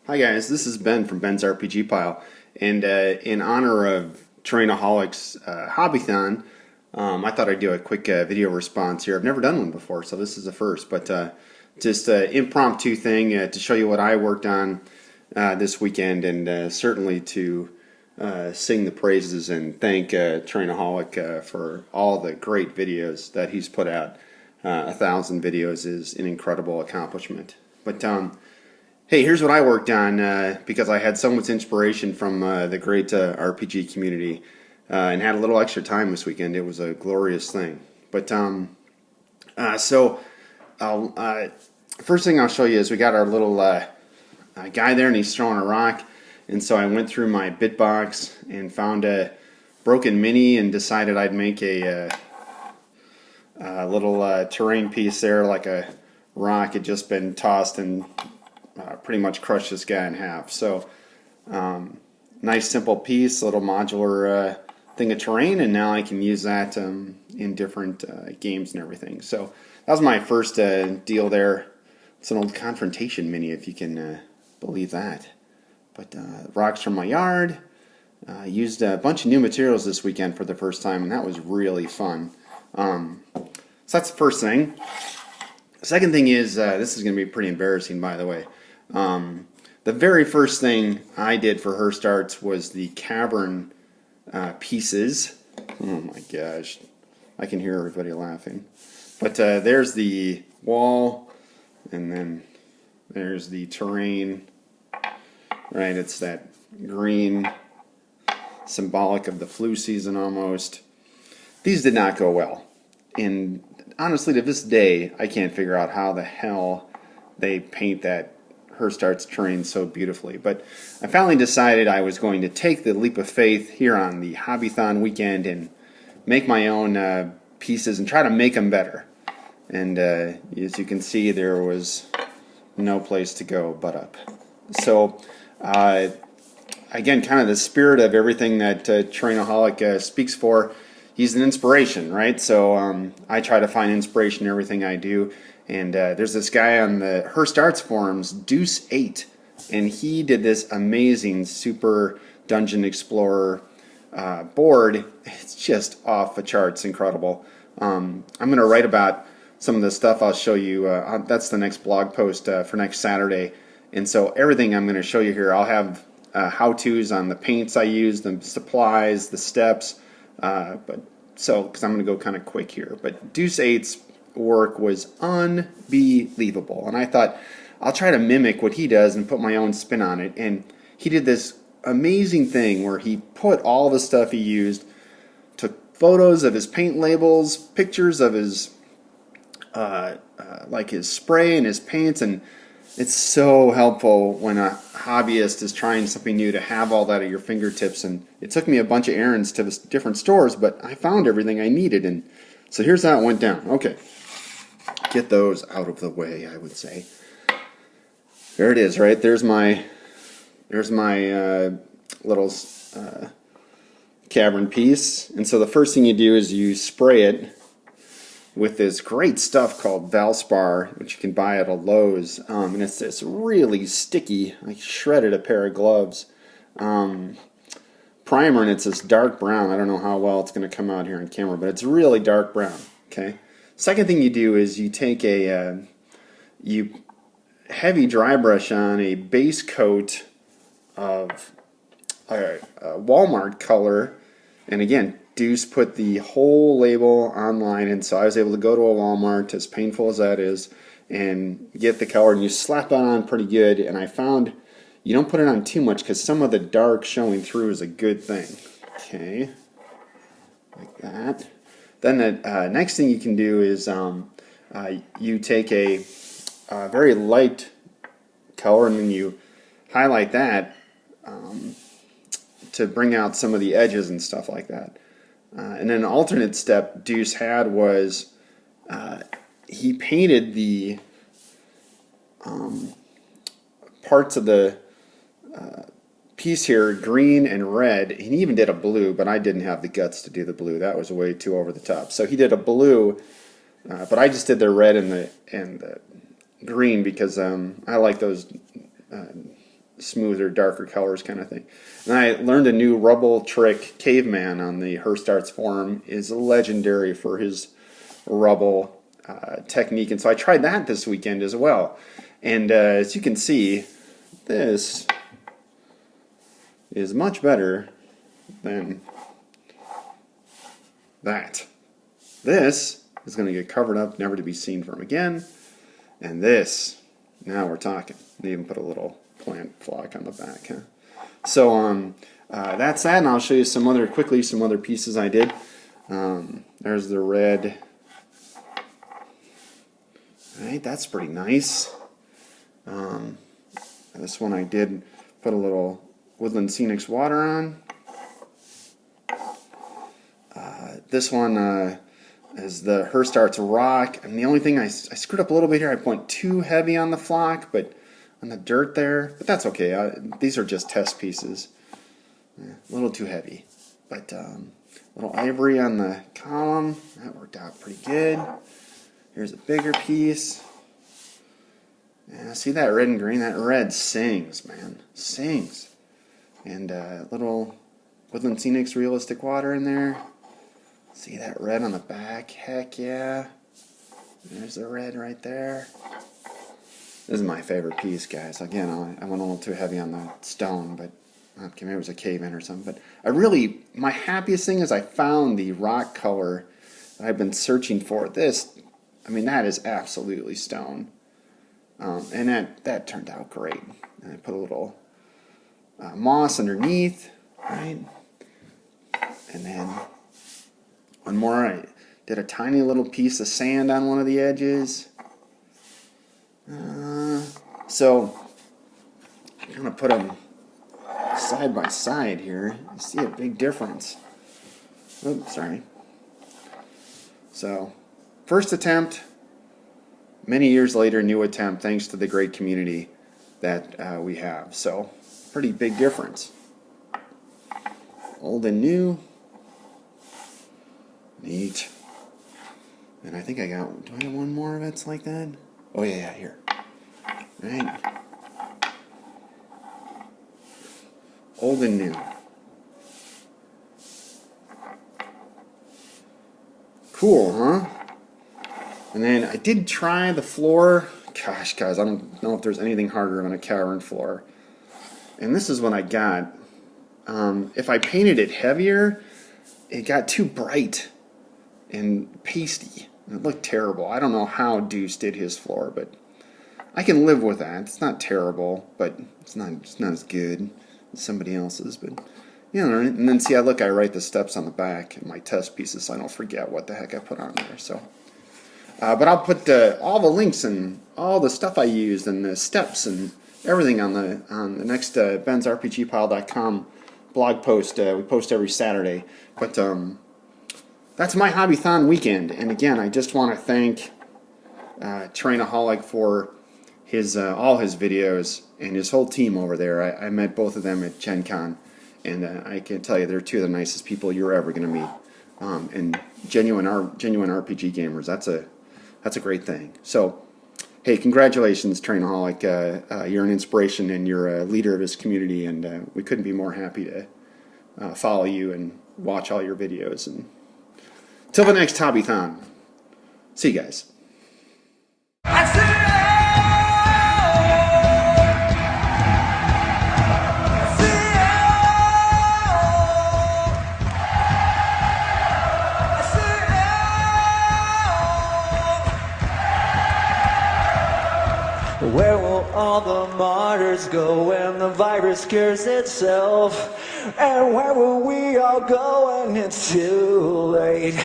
Hi guys, this is Ben from Ben's RPG Pile, and in honor of Terrainaholic's Hobbython, I thought I'd do a quick video response here. I've never done one before, so this is a first, but just an impromptu thing to show you what I worked on this weekend, and certainly to sing the praises and thank Terrainaholic for all the great videos that he's put out. 1,000 videos is an incredible accomplishment. But hey, here's what I worked on because I had so much inspiration from the great RPG community and had a little extra time this weekend. It was a glorious thing. But first thing I'll show you is we got our little guy there, and he's throwing a rock. And so I went through my bitbox and found a broken mini and decided I'd make a little terrain piece there, like a rock had just been tossed and pretty much crushed this guy in half. So nice simple piece, little modular thing of terrain, and now I can use that in different games and everything. So that was my first deal there. It's an old confrontation mini, if you can believe that. But rocks from my yard. Used a bunch of new materials this weekend for the first time, and that was really fun. So that's the first thing. Second thing is, this is going to be pretty embarrassing, by the way. The very first thing I did for Hirst Arts was the cavern pieces. Oh my gosh, I can hear everybody laughing. But there's the wall, and then there's the terrain. Right, it's that green, symbolic of the flu season almost. These did not go well. And honestly, to this day, I can't figure out how the hell they paint that Hirst Arts terrain so beautifully. But I finally decided I was going to take the leap of faith here on the Hobbython weekend and make my own pieces and try to make them better. And as you can see, there was no place to go but up. So again, kind of the spirit of everything that Terrainaholic speaks for. He's an inspiration, right? So I try to find inspiration in everything I do. And there's this guy on the Hirst Arts forums, Deuce8, and he did this amazing Super Dungeon Explorer board. It's just off the charts, incredible. I'm going to write about some of the stuff I'll show you. That's the next blog post for next Saturday. And so everything I'm going to show you here, I'll have how-tos on the paints I use, the supplies, the steps, because I'm going to go kind of quick here. But Deuce8's work was unbelievable, and I thought I'll try to mimic what he does and put my own spin on it. And he did this amazing thing where he put all the stuff he used, took photos of his paint labels, pictures of his like his spray and his paints, and it's so helpful when a hobbyist is trying something new to have all that at your fingertips. And it took me a bunch of errands to different stores, but I found everything I needed. And so here's how it went down. Okay, get those out of the way, I would say. There it is, right? There's my little cavern piece. And so the first thing you do is you spray it with this great stuff called Valspar, which you can buy at a Lowe's, and it's this really sticky, I shredded a pair of gloves, primer, and it's this dark brown. I don't know how well it's going to come out here on camera, but it's really dark brown. Okay. Second thing you do is you take you heavy dry brush on a base coat of a Walmart color, and again, Deuce put the whole label online, and so I was able to go to a Walmart, as painful as that is, and get the color, and you slap that on pretty good. And I found you don't put it on too much because some of the dark showing through is a good thing. Okay, like that. Then the next thing you can do is you take a very light color, and then you highlight that to bring out some of the edges and stuff like that. And then an alternate step Deuce had was he painted the parts of the piece here green and red. He even did a blue, but I didn't have the guts to do the blue. That was way too over the top. So he did a blue, but I just did the red and the green because I like those smoother, darker colors kind of thing. And I learned a new rubble trick. Caveman on the Hirst Arts forum is legendary for his rubble technique, and so I tried that this weekend as well. And as you can see, this is much better than that. This is going to get covered up, never to be seen from again. And this, now we're talking. They even put a little plant flock on the back. Huh? So that's that, and I'll show you some other pieces I did. There's the red. All right, that's pretty nice. This one I did put a little Woodland Scenics water on. This one is the Hirst Arts rock. And the only thing I screwed up a little bit here, I went too heavy on the flock, but on the dirt there. But that's okay. These are just test pieces. A little too heavy. But a little ivory on the column. That worked out pretty good. Here's a bigger piece. Yeah, see that red and green? That red sings, man. Sings. And little Woodland Scenics realistic water in there. See that red on the back? Heck yeah. There's the red right there. This is my favorite piece, guys. Again, I went a little too heavy on the stone, but maybe it was a cave-in or something. But my happiest thing is I found the rock color that I've been searching for. This, I mean, that is absolutely stone. And that turned out great. And I put a little moss underneath, right? And then one more, I did a tiny little piece of sand on one of the edges. So I'm going to put them side by side here. You see a big difference. Oops, sorry. So, first attempt, many years later, new attempt, thanks to the great community that we have. So, pretty big difference. Old and new. Neat. And I think I got, do I have one more that's like that? Oh yeah, here. Right. Old and new. Cool, huh? And then I did try the floor. Gosh, guys, I don't know if there's anything harder than a cavern floor. And this is what I got. If I painted it heavier, it got too bright and pasty. It looked terrible. I don't know how Deuce did his floor, but I can live with that. It's not terrible, but it's not as good as somebody else's. But you know, and then see, I write the steps on the back in my test pieces, so I don't forget what the heck I put on there. So, but I'll put all the links and all the stuff I used and the steps and everything on the next bensrpgpile.com blog post. We post every Saturday, but that's my Hobbython weekend. And again, I just want to thank Terrainaholic for his all his videos and his whole team over there. I met both of them at Gen Con, and I can tell you they're two of the nicest people you're ever going to meet. And genuine RPG gamers. That's a great thing. So, hey, congratulations, Terrainaholic. You're an inspiration and you're a leader of this community, and we couldn't be more happy to follow you and watch all your videos. And till the next Hobbython, see you guys. Where will all the martyrs go when the virus cures itself? And where will we all go when it's too late?